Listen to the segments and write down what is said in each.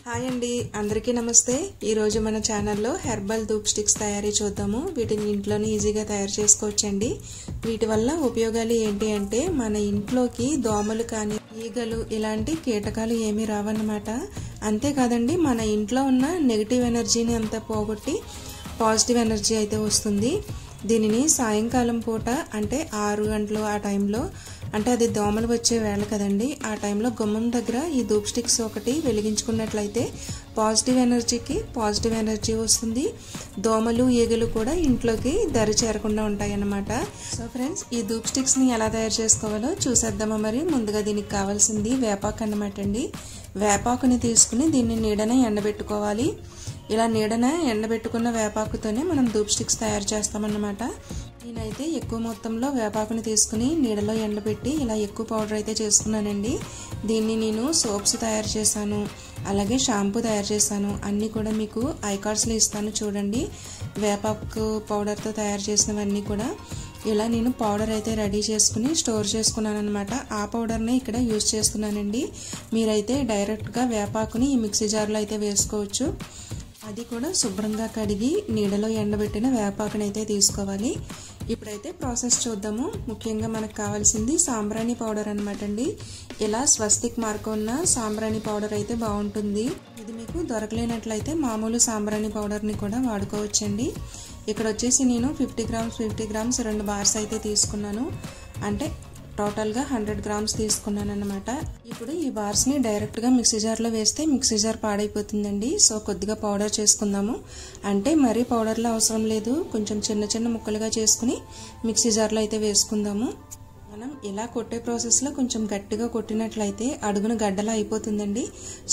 Hi అండి, అందరికీ నమస్తే. ఈరోజు మన ఛానల్లో హెర్బల్ ధూప్ స్టిక్స్ తయారీ చూద్దాము. వీటిని ఇంట్లోనే ఈజీగా తయారు చేసుకోవచ్చండి. వీటి వల్ల ఉపయోగాలు ఏంటి అంటే మన ఇంట్లోకి దోమలు కానీ ఈగలు ఇలాంటి కీటకాలు ఏమీ రావన్నమాట. అంతేకాదండి, మన ఇంట్లో ఉన్న నెగిటివ్ ఎనర్జీని అంతా పోగొట్టి పాజిటివ్ ఎనర్జీ అయితే వస్తుంది. దీనిని సాయంకాలం పూట అంటే 6 గంటలు ఆ టైంలో, అంటే అది దోమలు వచ్చే వేళ కదండి, ఆ టైంలో గుమ్మం దగ్గర ఈ ధూప్ స్టిక్స్ ఒకటి వెలిగించుకున్నట్లయితే పాజిటివ్ ఎనర్జీకి పాజిటివ్ ఎనర్జీ వస్తుంది. దోమలు ఈగలు కూడా ఇంట్లోకి దరి చేరకుండా ఉంటాయి అన్నమాట. సో ఫ్రెండ్స్, ఈ ధూప్ స్టిక్స్ని ఎలా తయారు చేసుకోవాలో చూసేద్దామా. మరి ముందుగా దీనికి కావాల్సింది వేపాకు అన్నమాట అండి. వేపాకుని తీసుకుని దీన్ని నీడన ఎండబెట్టుకోవాలి. ఇలా నీడన ఎండబెట్టుకున్న వేపాకుతోనే మనం ధూప్ స్టిక్స్ తయారు చేస్తామన్నమాట. నేనైతే ఎక్కువ మొత్తంలో వేపాకుని తీసుకుని నీడలో ఎండబెట్టి ఇలా ఎక్కువ పౌడర్ అయితే చేసుకున్నానండి. దీన్ని నేను సోప్స్ తయారు చేశాను, అలాగే షాంపూ తయారు చేశాను. అన్నీ కూడా మీకు ఐకార్డ్స్లో ఇస్తాను చూడండి. వేపాకు పౌడర్తో తయారు చేసినవన్నీ కూడా ఇలా నేను పౌడర్ అయితే రెడీ చేసుకుని స్టోర్ చేసుకున్నాను అనమాట. ఆ పౌడర్నే ఇక్కడ యూజ్ చేస్తున్నానండి. మీరైతే డైరెక్ట్గా వేపాకుని ఈ మిక్సీ జార్లో అయితే వేసుకోవచ్చు. అది కూడా శుభ్రంగా కడిగి నీడలో ఎండబెట్టిన వేపాకుని అయితే తీసుకోవాలి. ఇప్పుడైతే ప్రాసెస్ చూద్దాము. ముఖ్యంగా మనకు కావాల్సింది సాంబ్రాణి పౌడర్ అనమాట అండి. ఇలా స్వస్తిక్ మార్క్ ఉన్న సాంబ్రాణి పౌడర్ అయితే బాగుంటుంది. ఇది మీకు దొరకలేనట్లయితే మామూలు సాంబ్రాణి పౌడర్ని కూడా వాడుకోవచ్చండి. ఇక్కడ వచ్చేసి నేను 50 గ్రామ్స్ 2 బార్స్ అయితే తీసుకున్నాను. అంటే టోటల్గా 100 గ్రామ్స్ తీసుకున్నాను అన్నమాట. ఇప్పుడు ఈ బార్స్ని డైరెక్ట్గా మిక్సీ జార్లో వేస్తే మిక్సీ జార్ పాడైపోతుందండి. సో కొద్దిగా పౌడర్ చేసుకుందాము. అంటే మరీ పౌడర్లో అవసరం లేదు, కొంచెం చిన్న చిన్న ముక్కలుగా చేసుకుని మిక్సీ జార్లో అయితే వేసుకుందాము. మనం ఇలా కొట్టే ప్రాసెస్లో కొంచెం గట్టిగా కొట్టినట్లయితే అడుగున గడ్డలా అయిపోతుందండి.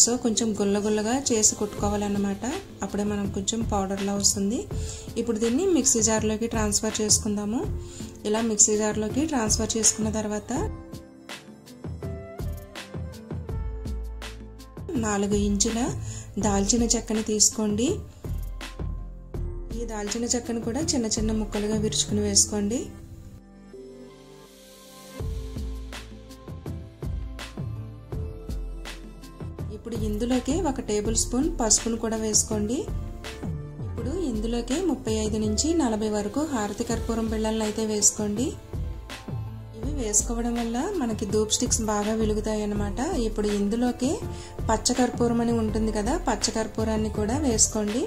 సో కొంచెం గుల్లగుల్లగా చేసి కొట్టుకోవాలన్నమాట. అప్పుడే మనం కొంచెం పౌడర్లా వస్తుంది. ఇప్పుడు దీన్ని మిక్సీ జార్లోకి ట్రాన్స్ఫర్ చేసుకుందాము. ఇలా మిక్సీ జార్లోకి ట్రాన్స్ఫర్ చేసుకున్న తర్వాత 4 ఇంచుల దాల్చిన చెక్కని తీసుకోండి. ఈ దాల్చిన చెక్కను కూడా చిన్న చిన్న ముక్కలుగా విరుచుకుని వేసుకోండి. ఇప్పుడు ఇందులోకి 1 టేబుల్ స్పూన్ పసుపును కూడా వేసుకోండి. ఇప్పుడు ఇందులోకి 35 నుంచి 40 వరకు హారతి కర్పూరం బిళ్ళలను అయితే వేసుకోండి. ఇవి వేసుకోవడం వల్ల మనకి ధూప్ స్టిక్స్ బాగా వెలుగుతాయి అన్నమాట. ఇప్పుడు ఇందులోకి పచ్చ కర్పూరం అని ఉంటుంది కదా, పచ్చ కర్పూరాన్ని కూడా వేసుకోండి.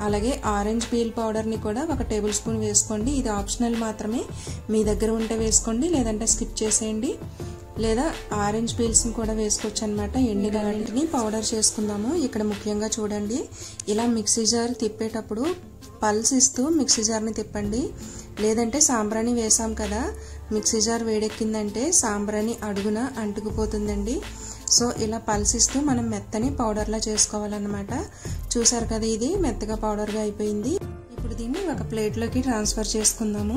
అలాగే ఆరెంజ్ పీల్ పౌడర్ని కూడా 1 టేబుల్ స్పూన్ వేసుకోండి. ఇది ఆప్షనల్ మాత్రమే, మీ దగ్గర ఉంటే వేసుకోండి, లేదంటే స్కిప్ చేసేయండి. లేదా ఆరెంజ్ పీల్స్ని కూడా వేసుకోవచ్చు అనమాట. ఎండిన వాటిని పౌడర్ చేసుకుందాము. ఇక్కడ ముఖ్యంగా చూడండి, ఇలా మిక్సీ జార్ తిప్పేటప్పుడు పల్స్ ఇస్తూ మిక్సీ జార్ని తిప్పండి. లేదంటే సాంబ్రాణి వేసాం కదా, మిక్సీ జార్ వేడెక్కిందంటే సాంబ్రాణి అడుగున అంటుకుపోతుందండి. సో ఇలా పల్స్ ఇస్తూ మనం మెత్తని పౌడర్లా చేసుకోవాలన్నమాట. చూసారు కదా, ఇది మెత్తగా పౌడర్గా అయిపోయింది. ఇప్పుడు దీన్ని ఒక ప్లేట్లోకి ట్రాన్స్ఫర్ చేసుకుందాము.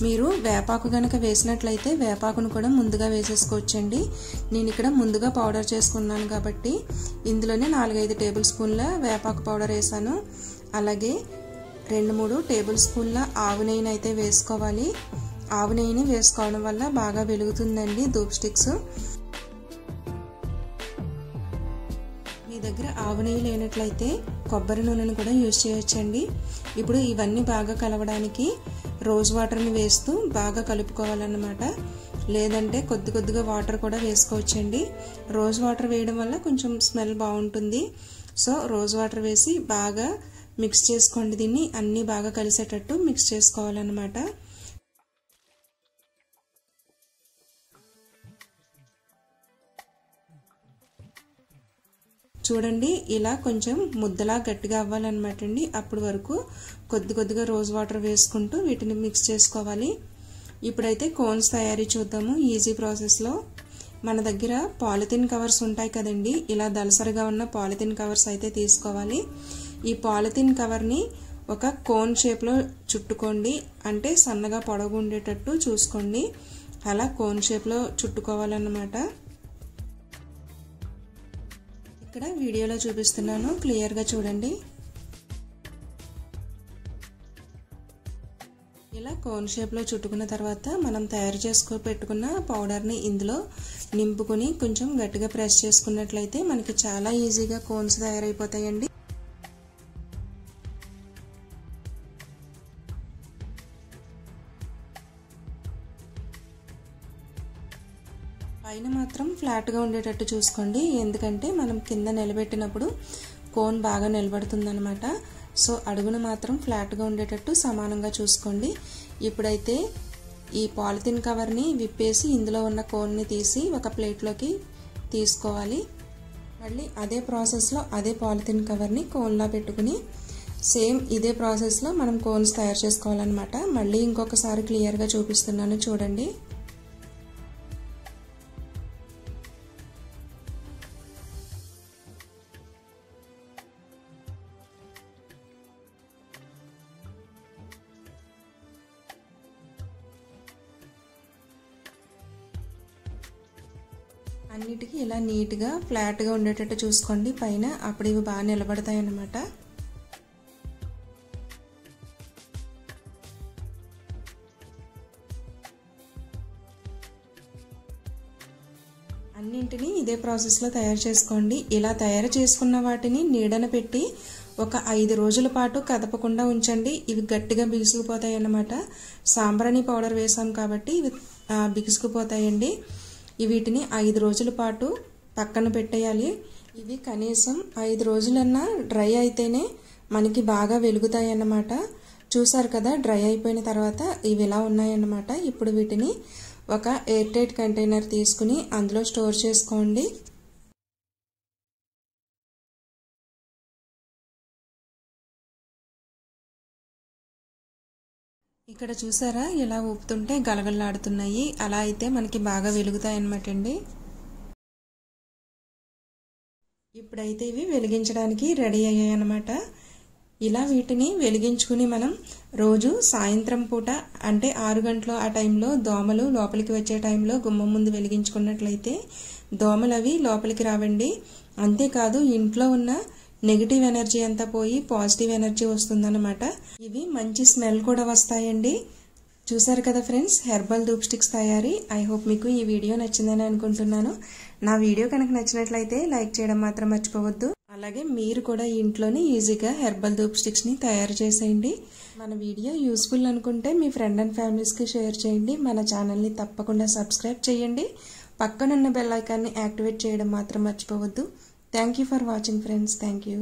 మీరు వేపాకు కనుక వేసినట్లయితే వేపాకును కూడా ముందుగా వేసేసుకోవచ్చండి. నేను ఇక్కడ ముందుగా పౌడర్ చేసుకున్నాను కాబట్టి ఇందులోనే 4-5 టేబుల్ స్పూన్ల వేపాకు పౌడర్ వేసాను. అలాగే 2-3 టేబుల్ స్పూన్ల ఆవు నెయ్యిని అయితే వేసుకోవాలి. ఆవు నెయ్యిని వేసుకోవడం వల్ల బాగా వెలుగుతుందండి ధూప్ స్టిక్స్. మీ దగ్గర ఆవు నెయ్యి లేనట్లయితే కొబ్బరి నూనెను కూడా యూజ్ చేయొచ్చండి. ఇప్పుడు ఇవన్నీ బాగా కలవడానికి రోజ్ వాటర్ని వేస్తూ బాగా కలుపుకోవాలన్నమాట. లేదంటే కొద్దిగా వాటర్ కూడా వేసుకోవచ్చండి. రోజ్ వాటర్ వేయడం వల్ల కొంచెం స్మెల్ బాగుంటుంది. సో రోజ్ వాటర్ వేసి బాగా మిక్స్ చేసుకోండి. దీన్ని అన్నీ బాగా కలిసేటట్టు మిక్స్ చేసుకోవాలన్నమాట. చూడండి, ఇలా కొంచెం ముద్దలా గట్టిగా అవ్వాలన్నమాట అండి. అప్పటి వరకు కొద్దిగా రోజ్ వాటర్ వేసుకుంటూ వీటిని మిక్స్ చేసుకోవాలి. ఇప్పుడైతే కోన్స్ తయారీ చూద్దాము ఈజీ ప్రాసెస్లో. మన దగ్గర పాలిథిన్ కవర్స్ ఉంటాయి కదండి, ఇలా దలసరిగా ఉన్న పాలిథిన్ కవర్స్ అయితే తీసుకోవాలి. ఈ పాలిథిన్ కవర్ని ఒక కోన్ షేప్లో చుట్టుకోండి. అంటే సన్నగా పొడవు ఉండేటట్టు చూసుకోండి. అలా కోన్ షేప్లో చుట్టుకోవాలన్నమాట. ఇక్కడ వీడియోలో చూపిస్తున్నాను, క్లియర్గా చూడండి. ఇలా కోన్ షేప్లో చుట్టుకున్న తర్వాత మనం తయారు చేసుకో పెట్టుకున్న పౌడర్ని ఇందులో నింపుకొని కొంచెం గట్టిగా ప్రెస్ చేసుకున్నట్లయితే మనకి చాలా ఈజీగా కోన్స్ తయారైపోతాయండి. పైన మాత్రం ఫ్లాట్గా ఉండేటట్టు చూసుకోండి, ఎందుకంటే మనం కింద నిలబెట్టినప్పుడు కోన్ బాగా నిలబడుతుందన్నమాట. సో అడుగున మాత్రం ఫ్లాట్గా ఉండేటట్టు సమానంగా చూసుకోండి. ఇప్పుడైతే ఈ పాలిథిన్ కవర్ని విప్పేసి ఇందులో ఉన్న కోన్ని తీసి ఒక ప్లేట్లోకి తీసుకోవాలి. మళ్ళీ అదే ప్రాసెస్లో అదే పాలిథిన్ కవర్ని కోన్లా పెట్టుకుని సేమ్ ఇదే ప్రాసెస్లో మనం కోన్స్ తయారు చేసుకోవాలన్నమాట. మళ్ళీ ఇంకొకసారి క్లియర్గా చూపిస్తున్నాను చూడండి. అన్నిటికీ ఇలా నీట్గా ఫ్లాట్గా ఉండేటట్టు చూసుకోండి పైన, అప్పుడు ఇవి బాగా నిలబడతాయి అన్నమాట. అన్నింటినీ ఇదే ప్రాసెస్లో తయారు చేసుకోండి. ఇలా తయారు చేసుకున్న వాటిని నీడన పెట్టి ఒక 5 రోజుల పాటు కదపకుండా ఉంచండి. ఇవి గట్టిగా బిగుసుకుపోతాయి అన్నమాట. సాంబ్రాణి పౌడర్ వేసాం కాబట్టి ఇవి బిగుసుకుపోతాయండి. వీటిని 5 రోజుల పాటు పక్కన పెట్టేయాలి. ఇవి కనీసం 5 రోజులన్నా డ్రై అయితేనే మనకి బాగా వెలుగుతాయి అన్నమాట. చూసారు కదా, డ్రై అయిపోయిన తర్వాత ఇవి ఇలా ఉన్నాయన్నమాట. ఇప్పుడు వీటిని ఒక ఎయిర్ టైట్ కంటైనర్ తీసుకుని అందులో స్టోర్ చేసుకోండి. ఇక్కడ చూసారా ఇలా ఊపుతుంటే గలగలలాడుతున్నాయి, అలా అయితే మనకి బాగా వెలుగుతాయి అన్నమాట అండి. ఇప్పుడైతే ఇవి వెలిగించడానికి రెడీ అయ్యాయి అన్నమాట. ఇలా వీటిని వెలిగించుకుని మనం రోజు సాయంత్రం పూట అంటే 6 గంటల ఆ టైంలో దోమలు లోపలికి వచ్చే టైంలో గుమ్మం ముందు వెలిగించుకున్నట్లయితే దోమలు అవి లోపలికి రావండి. అంతేకాదు ఇంట్లో ఉన్న నెగిటివ్ ఎనర్జీ అంతా పోయి పాజిటివ్ ఎనర్జీ వస్తుందన్నమాట. ఇవి మంచి స్మెల్ కూడా వస్తాయండి. చూసారు కదా ఫ్రెండ్స్, హెర్బల్ ధూప్ స్టిక్స్ తయారీ. ఐ హోప్ మీకు ఈ వీడియో నచ్చిందని అనుకుంటున్నాను. నా వీడియో కనుక నచ్చినట్లయితే లైక్ చేయడం మాత్రం మర్చిపోవద్దు. అలాగే మీరు కూడా ఇంట్లోనే ఈజీగా హెర్బల్ ధూప్ స్టిక్స్ని తయారు చేసేయండి. మన వీడియో యూస్ఫుల్ అనుకుంటే మీ ఫ్రెండ్ అండ్ ఫ్యామిలీస్కి షేర్ చేయండి. మన ఛానల్ని తప్పకుండా సబ్స్క్రైబ్ చేయండి. పక్కనున్న బెల్ ఐకాన్ని యాక్టివేట్ చేయడం మాత్రం మర్చిపోవద్దు. Thank you for watching friends. Thank you.